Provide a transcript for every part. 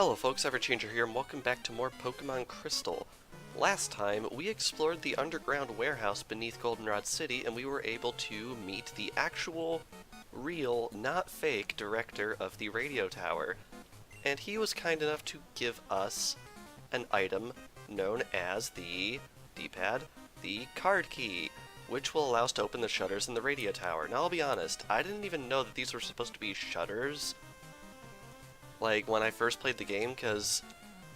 Hello folks, Everchanger here, and welcome back to more Pokemon Crystal. Last time, we explored the underground warehouse beneath Goldenrod City, and we were able to meet the actual, real, not fake director of the radio tower. And he was kind enough to give us an item known as the D-pad, the card key, which will allow us to open the shutters in the radio tower. Now I'll be honest, I didn't even know that these were supposed to be shutters, like when I first played the game, because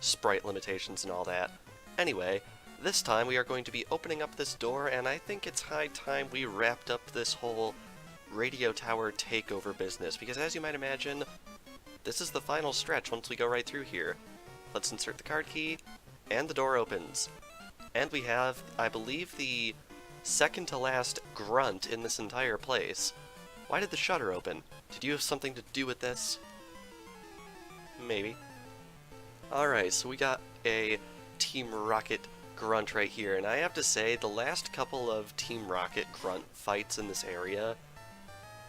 sprite limitations and all that. Anyway, this time we are going to be opening up this door, and I think it's high time we wrapped up this whole radio tower takeover business, because as you might imagine, this is the final stretch once we go right through here. Let's insert the card key, and the door opens. And we have, I believe, the second to last Grunt in this entire place. Why did the shutter open? Did you have something to do with this? Maybe. Alright, so we got a Team Rocket Grunt right here, and I have to say, the last couple of Team Rocket Grunt fights in this area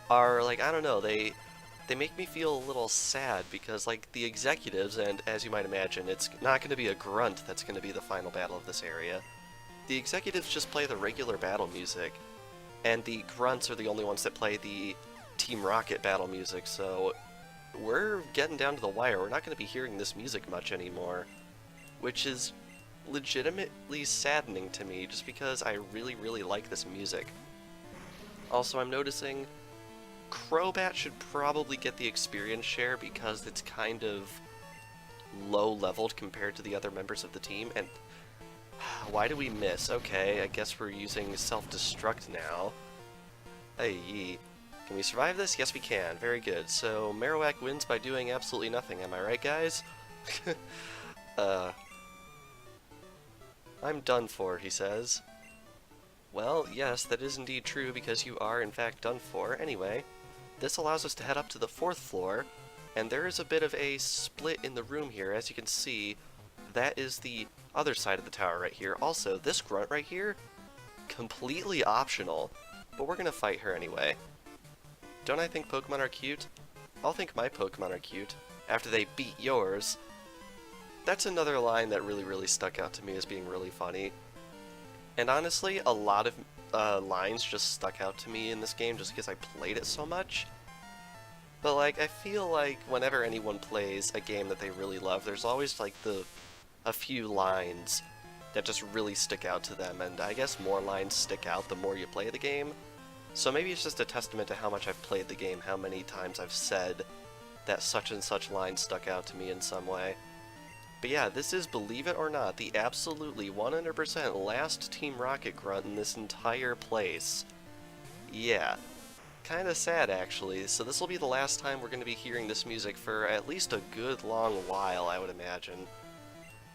are, like, I don't know, they make me feel a little sad, because, like, the executives, and as you might imagine, it's not going to be a Grunt that's going to be the final battle of this area. The executives just play the regular battle music, and the Grunts are the only ones that play the Team Rocket battle music, so we're getting down to the wire. We're not going to be hearing this music much anymore, which is legitimately saddening to me, just because I really, really like this music. Also, I'm noticing Crobat should probably get the experience share because it's kind of low-leveled compared to the other members of the team, and why do we miss? Okay, I guess we're using self-destruct now. Hey. Can we survive this? Yes, we can. Very good. So, Marowak wins by doing absolutely nothing. Am I right, guys? I'm done for, he says. Well, yes, that is indeed true, because you are, in fact, done for. Anyway, this allows us to head up to the 4th floor, and there is a bit of a split in the room here. As you can see, that is the other side of the tower right here. Also, this Grunt right here, completely optional, but we're gonna fight her anyway. Don't I think Pokemon are cute? I'll think my Pokemon are cute after they beat yours. That's another line that really, really stuck out to me as being really funny. And honestly, a lot of lines just stuck out to me in this game just because I played it so much. But like, I feel like whenever anyone plays a game that they really love, there's always like a few lines that just really stick out to them, and I guess more lines stick out the more you play the game. So maybe it's just a testament to how much I've played the game, how many times I've said that such and such line stuck out to me in some way. But yeah, this is, believe it or not, the absolutely 100% last Team Rocket Grunt in this entire place. Yeah, kinda sad actually. So this will be the last time we're going to be hearing this music for at least a good long while, I would imagine.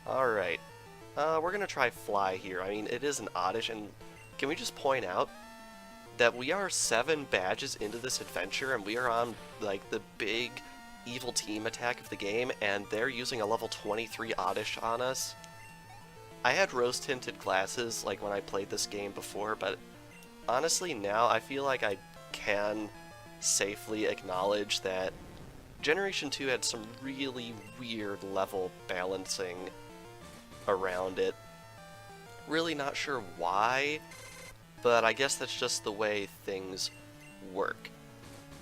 Alright, we're going to try Fly here. I mean, it is an oddish, and can we just point out that we are 7 badges into this adventure, and we are on, like, the big evil team attack of the game, and they're using a level 23 Oddish on us. I had rose-tinted glasses, like, when I played this game before, but honestly, now I feel like I can safely acknowledge that Generation 2 had some really weird level balancing around it. Really not sure why, but I guess that's just the way things work.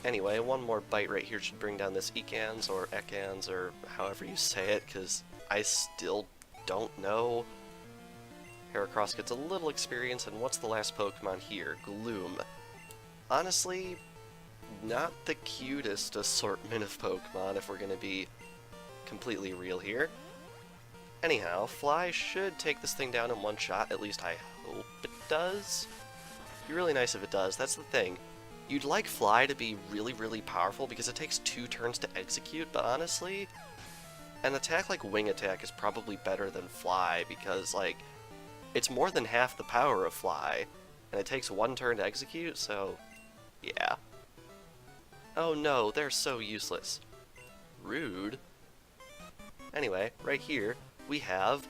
Anyway, one more bite right here should bring down this Ekans, or Ekans, or however you say it, because I still don't know. Heracross gets a little experience, and what's the last Pokemon here? Gloom. Honestly, not the cutest assortment of Pokemon, if we're going to be completely real here. Anyhow, Fly should take this thing down in one shot, at least I hope it does. Be really nice if it does. That's the thing. You'd like Fly to be really, really powerful because it takes 2 turns to execute, but honestly, an attack like Wing Attack is probably better than Fly because, like, it's more than half the power of Fly, and it takes 1 turn to execute, so yeah. Oh no, they're so useless. Rude. Anyway, right here, we have,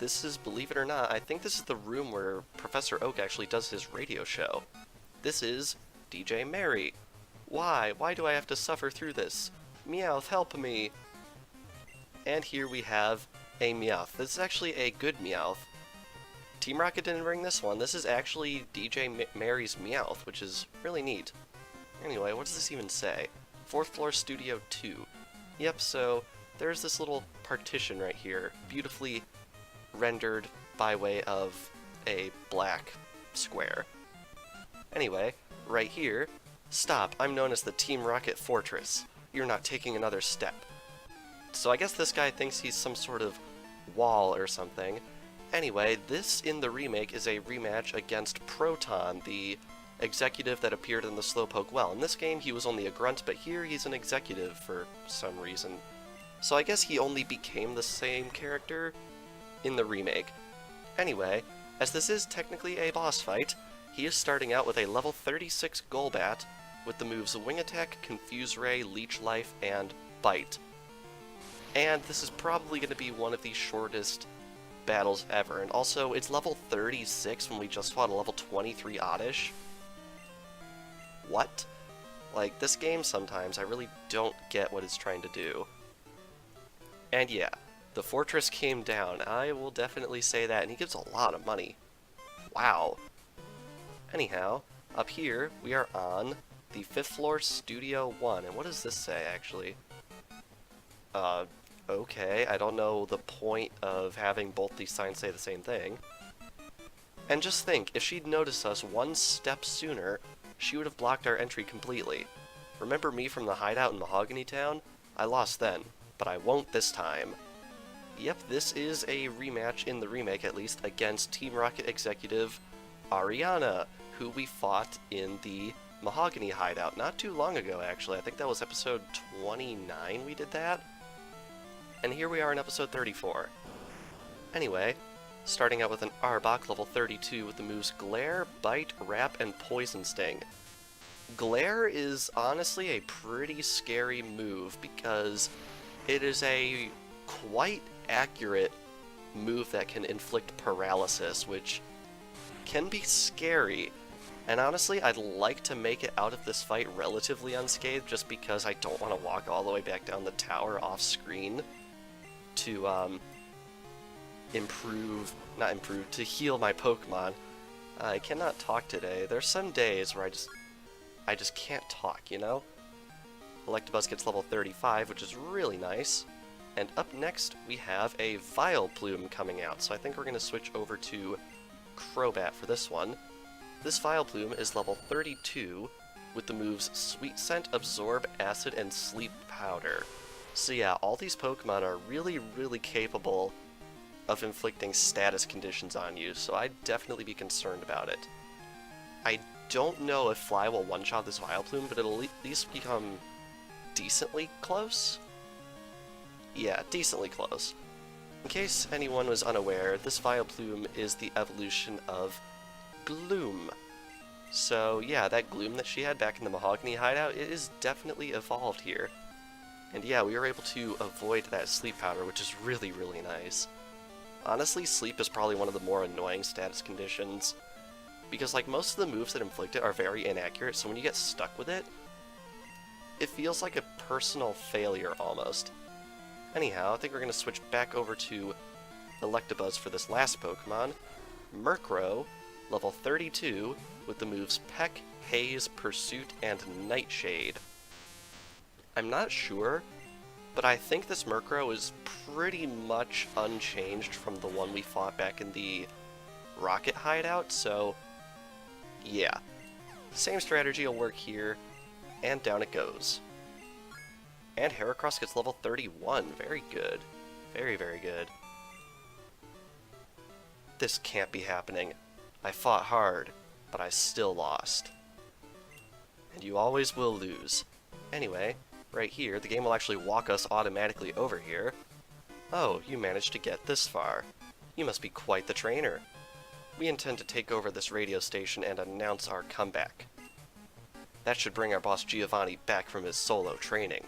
this is, believe it or not, I think this is the room where Professor Oak actually does his radio show. This is DJ Mary. Why? Why do I have to suffer through this? Meowth, help me! And here we have a Meowth. This is actually a good Meowth. Team Rocket didn't bring this one. This is actually DJ Mary's Meowth, which is really neat. Anyway, what does this even say? 4th floor Studio 2. Yep, so there's this little partition right here, beautifully rendered by way of a black square. Anyway, right here, stop, I'm known as the Team Rocket Fortress. You're not taking another step. So I guess this guy thinks he's some sort of wall or something. Anyway, this in the remake is a rematch against Proton, the executive that appeared in the Slowpoke Well. In this game, he was only a grunt, but here he's an executive for some reason. So I guess he only became the same character in the remake. Anyway, as this is technically a boss fight, he is starting out with a level 36 Golbat with the moves Wing Attack, Confuse Ray, Leech Life, and Bite. And this is probably going to be one of the shortest battles ever, and also it's level 36 when we just fought a level 23 Oddish. What? Like, this game sometimes I really don't get what it's trying to do. And yeah, the fortress came down, I will definitely say that, and he gives a lot of money. Wow. Anyhow, up here we are on the 5th floor Studio 1, and what does this say actually? Okay, I don't know the point of having both these signs say the same thing. And just think, if she'd noticed us one step sooner, she would have blocked our entry completely. Remember me from the hideout in Mahogany Town? I lost then, but I won't this time. Yep, this is a rematch, in the remake at least, against Team Rocket executive Ariana, who we fought in the Mahogany Hideout not too long ago, actually. I think that was episode 29 we did that. And here we are in episode 34. Anyway, starting out with an Arbok, level 32, with the moves Glare, Bite, Wrap, and Poison Sting. Glare is honestly a pretty scary move because it is a quite accurate move that can inflict paralysis, which can be scary. And honestly, I'd like to make it out of this fight relatively unscathed just because I don't want to walk all the way back down the tower off screen to to heal my Pokemon. I cannot talk today. There's some days where I just can't talk, you know? Electabuzz gets level 35, which is really nice. And up next, we have a Vileplume coming out, so I think we're going to switch over to Crobat for this one. This Vileplume is level 32, with the moves Sweet Scent, Absorb, Acid, and Sleep Powder. So yeah, all these Pokemon are really, really capable of inflicting status conditions on you, so I'd definitely be concerned about it. I don't know if Fly will one-shot this Vileplume, but it'll at least become decently close? Yeah, decently close. In case anyone was unaware, this Vileplume is the evolution of Gloom. So yeah, that Gloom that she had back in the Mahogany Hideout, it is definitely evolved here. And yeah, we were able to avoid that Sleep Powder, which is really, really nice. Honestly, Sleep is probably one of the more annoying status conditions, because like most of the moves that inflict it are very inaccurate, so when you get stuck with it, it feels like a personal failure almost. Anyhow, I think we're going to switch back over to Electabuzz for this last Pokemon. Murkrow, level 32, with the moves Peck, Haze, Pursuit, and Nightshade. I'm not sure, but I think this Murkrow is pretty much unchanged from the one we fought back in the Rocket Hideout, so yeah. Same strategy will work here, and down it goes. And Heracross gets level 31, very good. Very, very good. This can't be happening. I fought hard, but I still lost. And you always will lose. Anyway, right here, the game will actually walk us automatically over here. Oh, you managed to get this far. You must be quite the trainer. We intend to take over this radio station and announce our comeback. That should bring our boss Giovanni back from his solo training.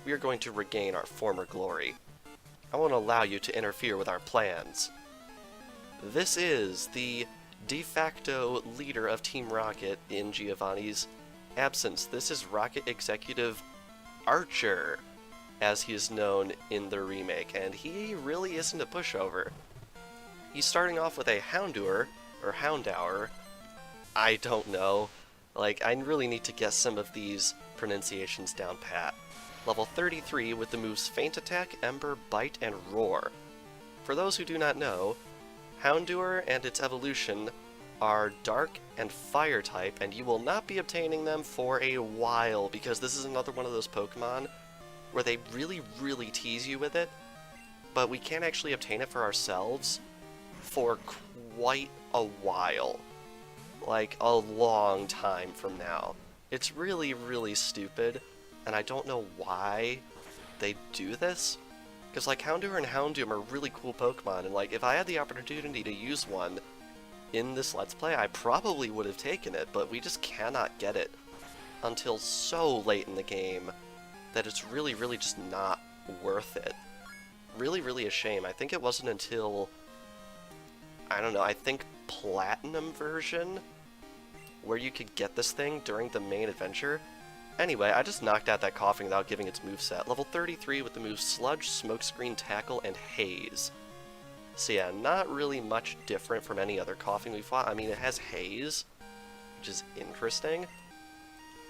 We are going to regain our former glory. I won't allow you to interfere with our plans. This is the de facto leader of Team Rocket in Giovanni's absence. This is Rocket Executive Archer. as he is known in the remake, and he really isn't a pushover. He's starting off with a Houndour, or Houndour, I don't know. Like, I really need to get some of these pronunciations down pat. Level 33 with the moves Feint Attack, Ember, Bite, and Roar. For those who do not know, Houndour and its evolution are Dark and Fire type, and you will not be obtaining them for a while, because this is another one of those Pokemon where they really, really tease you with it, but we can't actually obtain it for ourselves for quite a while. Like, a long time from now. It's really, really stupid, and I don't know why they do this. Because, like, Houndour and Houndoom are really cool Pokemon, and, like, if I had the opportunity to use one in this Let's Play, I probably would have taken it, but we just cannot get it until so late in the game that it's really, really just not worth it. Really, really a shame. I think it wasn't until, I don't know, I think Platinum version where you could get this thing during the main adventure. Anyway, I just knocked out that coughing without giving its moveset. Level 33 with the moves Sludge, Smokescreen, Tackle, and Haze. So yeah, not really much different from any other coughing we fought. I mean, it has Haze, which is interesting.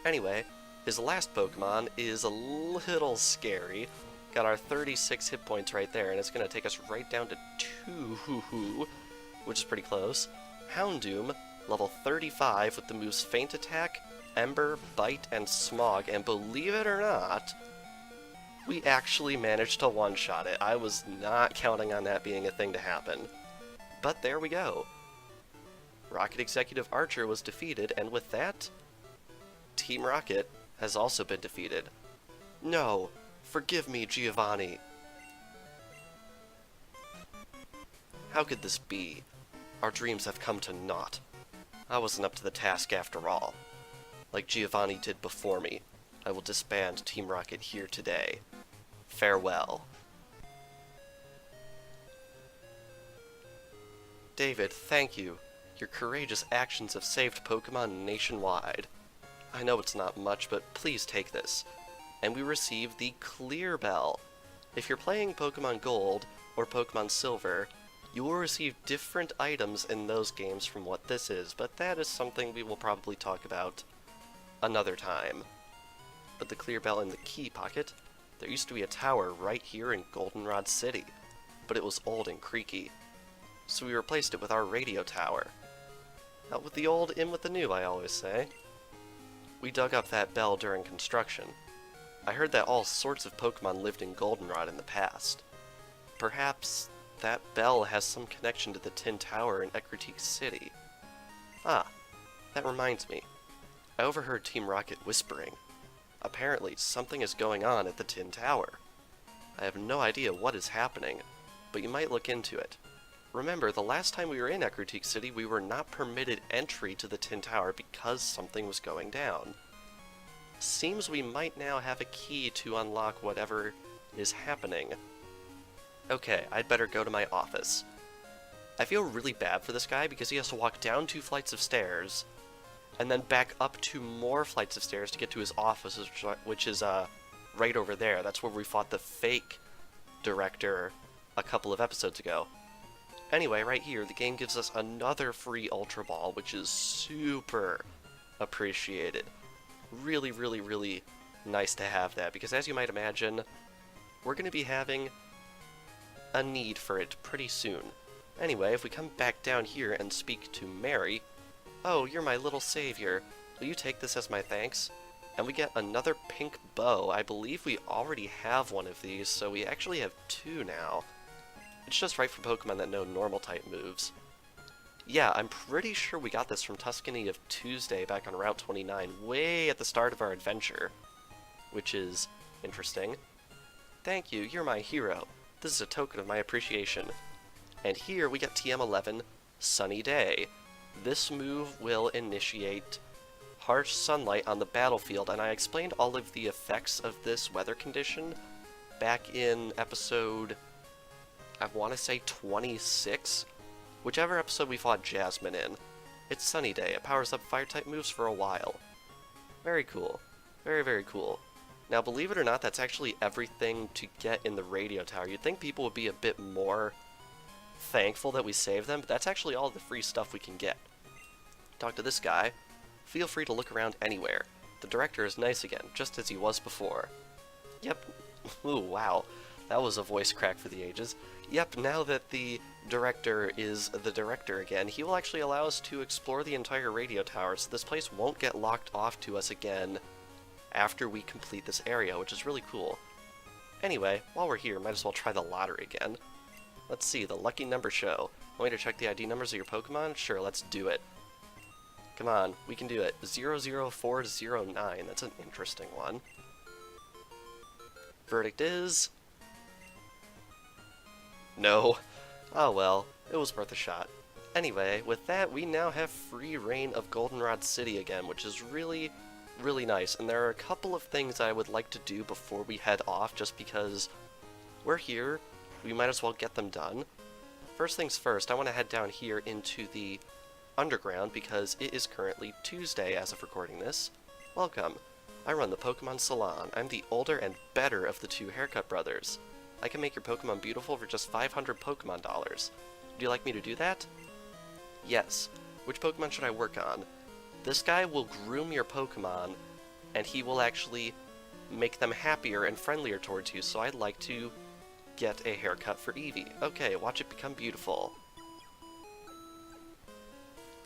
Anyway, his last Pokemon is a little scary. Got our 36 hit points right there, and it's going to take us right down to 2, which is pretty close. Houndoom, level 35 with the moves Feint Attack, Ember, Bite, and Smog, and believe it or not, we actually managed to one-shot it. I was not counting on that being a thing to happen. But there we go. Rocket Executive Archer was defeated, and with that, Team Rocket has also been defeated. No, forgive me, Giovanni. How could this be? Our dreams have come to naught. I wasn't up to the task after all. Like Giovanni did before me, I will disband Team Rocket here today. Farewell. David, thank you. Your courageous actions have saved Pokemon nationwide. I know it's not much, but please take this. And we receive the Clear Bell. If you're playing Pokemon Gold or Pokemon Silver, you will receive different items in those games from what this is, but that is something we will probably talk about another time. But the Clear Bell in the key pocket, there used to be a tower right here in Goldenrod City, but it was old and creaky, so we replaced it with our radio tower. Out with the old, in with the new, I always say. We dug up that bell during construction. I heard that all sorts of Pokemon lived in Goldenrod in the past. Perhaps that bell has some connection to the Tin Tower in Ecruteak City. Ah, that reminds me. I overheard Team Rocket whispering. Apparently, something is going on at the Tin Tower. I have no idea what is happening, but you might look into it. Remember, the last time we were in Ecruteak City, we were not permitted entry to the Tin Tower because something was going down. Seems we might now have a key to unlock whatever is happening. Okay, I'd better go to my office. I feel really bad for this guy because he has to walk down 2 flights of stairs, and then back up 2 more flights of stairs to get to his office, which is right over there. That's where we fought the fake director a couple of episodes ago. Anyway, right here, the game gives us another free Ultra Ball, which is super appreciated. Really, really, really nice to have that, because as you might imagine, we're going to be having a need for it pretty soon. Anyway, if we come back down here and speak to Mary, oh, you're my little savior. Will you take this as my thanks? And we get another pink bow. I believe we already have one of these, so we actually have 2 now. It's just right for Pokemon that know normal type moves. Yeah, I'm pretty sure we got this from Tuscany of Tuesday back on Route 29, way at the start of our adventure, which is interesting. Thank you, you're my hero. This is a token of my appreciation. And here we get TM11 Sunny Day. This move will initiate harsh sunlight on the battlefield, and I explained all of the effects of this weather condition back in episode, I want to say 26? Whichever episode we fought Jasmine in. It's Sunny Day. It powers up fire-type moves for a while. Very cool. Very, very cool. Now, believe it or not, that's actually everything to get in the radio tower. You'd think people would be a bit more thankful that we saved them, but that's actually all the free stuff we can get. Talk to this guy. Feel free to look around anywhere. The director is nice again, just as he was before. Yep. Ooh, wow. That was a voice crack for the ages. Yep, now that the director is the director again, he will actually allow us to explore the entire radio tower, so this place won't get locked off to us again after we complete this area, which is really cool. Anyway, while we're here, might as well try the lottery again. Let's see, the lucky number show. Want me to check the ID numbers of your Pokemon? Sure, let's do it. Come on, we can do it. 00409, that's an interesting one. Verdict is... no. Oh well, it was worth a shot. Anyway, with that, we now have free reign of Goldenrod City again, which is really nice. And there are a couple of things I would like to do before we head off, just because we're here, we might as well get them done. First things first, I want to head down here into the underground because it is currently Tuesday as of recording this. Welcome. I run the Pokemon Salon. I'm the older and better of the two haircut brothers. I can make your Pokemon beautiful for just 500 Pokemon dollars. Would you like me to do that? Yes. Which Pokemon should I work on? This guy will groom your Pokemon, and he will actually make them happier and friendlier towards you, so I'd like to get a haircut for Eevee. Okay, watch it become beautiful.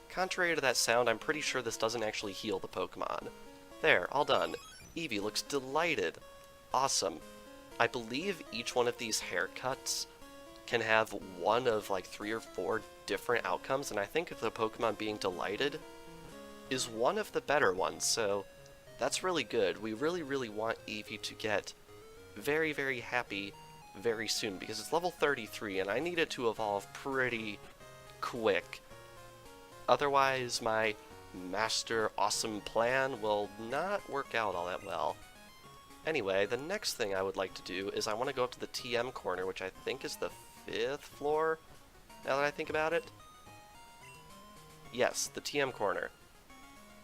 Contrary to that sound, I'm pretty sure this doesn't actually heal the Pokemon. There, all done. Eevee looks delighted. Awesome. I believe each one of these haircuts can have one of like 3 or 4 different outcomes, and I think the Pokemon being delighted is one of the better ones, so that's really good. We really want Eevee to get very happy very soon, because it's level 33, and I need it to evolve pretty quick. Otherwise, my master awesome plan will not work out all that well. Anyway, the next thing I would like to do is I want to go up to the TM corner, which I think is the 5th floor, now that I think about it. Yes, the TM corner.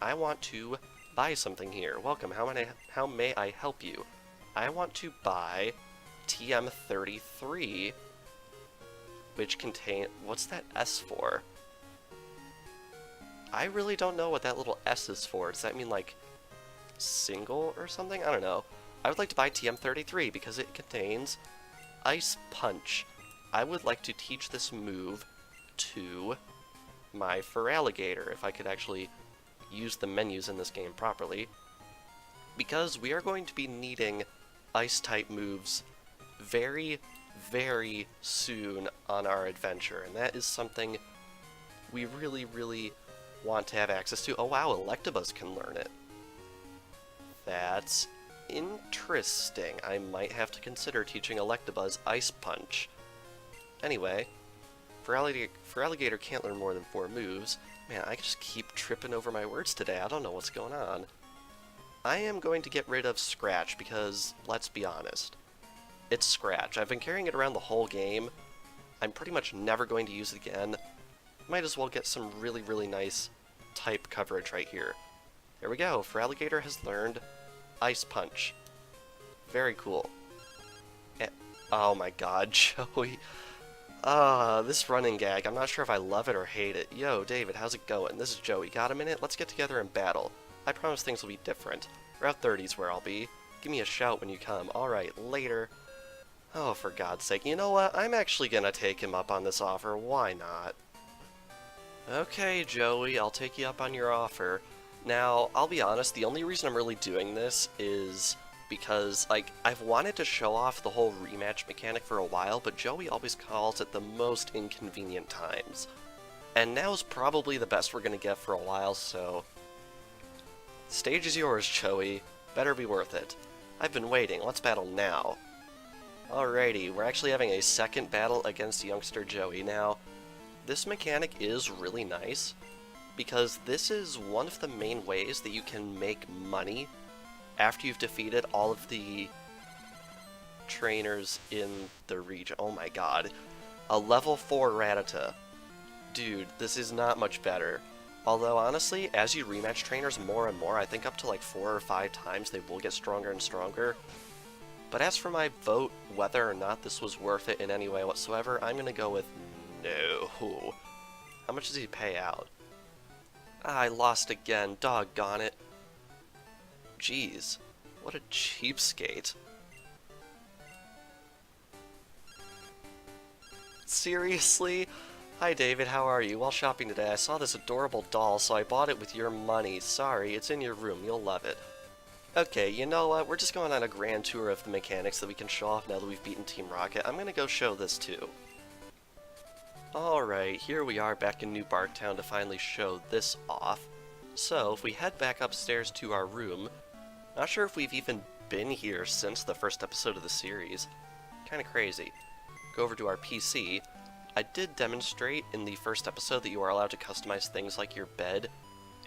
I want to buy something here. Welcome, how may I help you? I want to buy TM33, which contain... what's that S for? I really don't know what that little S is for. Does that mean, like, single or something? I don't know. I would like to buy TM33 because it contains Ice Punch. I would like to teach this move to my Feraligatr, if I could actually use the menus in this game properly, because we are going to be needing Ice-type moves very soon on our adventure, and that is something we really want to have access to. Oh wow, Electabuzz can learn it. That's interesting. I might have to consider teaching Electabuzz Ice Punch. Anyway, Feraligatr can't learn more than 4 moves. Man, I just keep tripping over my words today. I don't know what's going on. I am going to get rid of Scratch because, let's be honest, it's Scratch. I've been carrying it around the whole game. I'm pretty much never going to use it again. Might as well get some really nice type coverage right here. There we go. Feraligatr has learned Ice Punch. Very cool. Oh my god, Joey. This running gag, I'm not sure if I love it or hate it. Yo, David, how's it going? This is Joey. Got a minute? Let's get together and battle. I promise things will be different. Route 30's where I'll be. Give me a shout when you come. Alright, later. Oh, for God's sake. You know what? I'm actually gonna take him up on this offer. Why not? Okay, Joey, I'll take you up on your offer. Now, I'll be honest, the only reason I'm really doing this is because, like, I've wanted to show off the whole rematch mechanic for a while, but Joey always calls at the most inconvenient times. And now's probably the best we're gonna get for a while, so... Stage is yours, Joey. Better be worth it. I've been waiting. Let's battle now. Alrighty, we're actually having a second battle against youngster Joey. Now, this mechanic is really nice, because this is one of the main ways that you can make money after you've defeated all of the trainers in the region. Oh my god. A level 4 Rattata. Dude, this is not much better. Although, honestly, as you rematch trainers more and more, I think up to like 4 or 5 times, they will get stronger and stronger. But as for my vote, whether or not this was worth it in any way whatsoever, I'm gonna go with no. How much does he pay out? Ah, I lost again, doggone it. Jeez, what a cheapskate. Seriously? Hi David, how are you? While shopping today, I saw this adorable doll, so I bought it with your money. Sorry, it's in your room, you'll love it. Okay, you know what? We're just going on a grand tour of the mechanics that we can show off now that we've beaten Team Rocket. I'm gonna go show this too. Alright, here we are back in New Barktown to finally show this off. So, if we head back upstairs to our room, not sure if we've even been here since the first episode of the series. Kinda crazy. Go over to our PC. I did demonstrate in the first episode that you are allowed to customize things like your bed,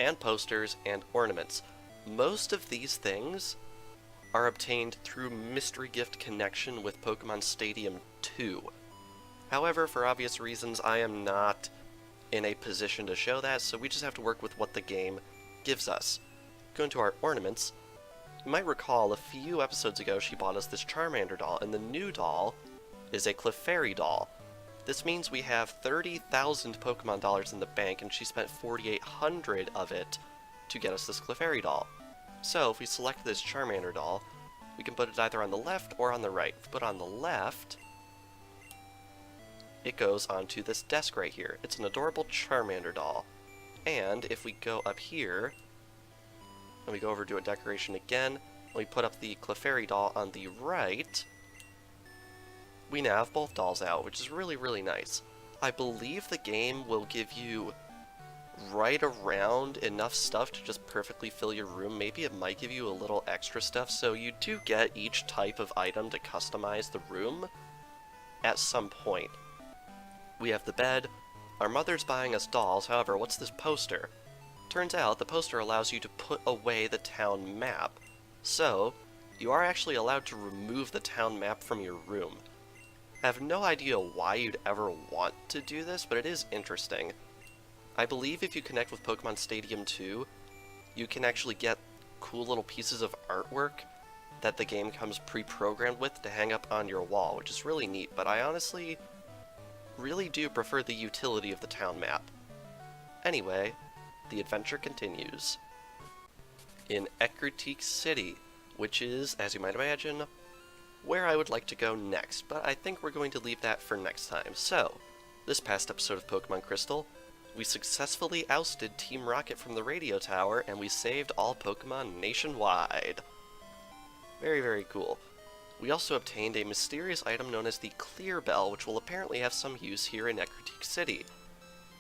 and posters, and ornaments. Most of these things are obtained through Mystery Gift connection with Pokemon Stadium 2. However, for obvious reasons, I am not in a position to show that, so we just have to work with what the game gives us. Going to our ornaments, you might recall a few episodes ago she bought us this Charmander doll, and the new doll is a Clefairy doll. This means we have 30,000 Pokemon dollars in the bank, and she spent 4,800 of it to get us this Clefairy doll. So, if we select this Charmander doll, we can put it either on the left or on the right. If we put it on the left, it goes onto this desk right here. It's an adorable Charmander doll. And if we go up here, and we go over to a decoration again, and we put up the Clefairy doll on the right, we now have both dolls out, which is really, really nice. I believe the game will give you right around enough stuff to just perfectly fill your room. Maybe it might give you a little extra stuff, so you do get each type of item to customize the room at some point. We have the bed. Our mother's buying us dolls, however, what's this poster? Turns out the poster allows you to put away the town map. So, you are actually allowed to remove the town map from your room. I have no idea why you'd ever want to do this, but it is interesting. I believe if you connect with Pokemon Stadium 2, you can actually get cool little pieces of artwork that the game comes pre-programmed with to hang up on your wall, which is really neat, but I honestly really do prefer the utility of the town map. Anyway, the adventure continues in Ecruteak City, which is, as you might imagine, where I would like to go next, but I think we're going to leave that for next time. So, this past episode of Pokemon Crystal, we successfully ousted Team Rocket from the radio tower, and we saved all Pokemon nationwide. Very, very cool. We also obtained a mysterious item known as the Clear Bell, which will apparently have some use here in Ecruteak City.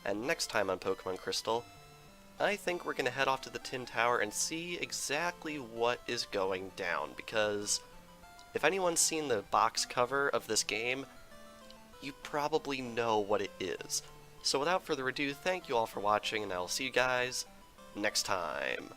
And next time on Pokemon Crystal, I think we're going to head off to the Tin Tower and see exactly what is going down, because if anyone's seen the box cover of this game, you probably know what it is. So without further ado, thank you all for watching, and I will see you guys next time.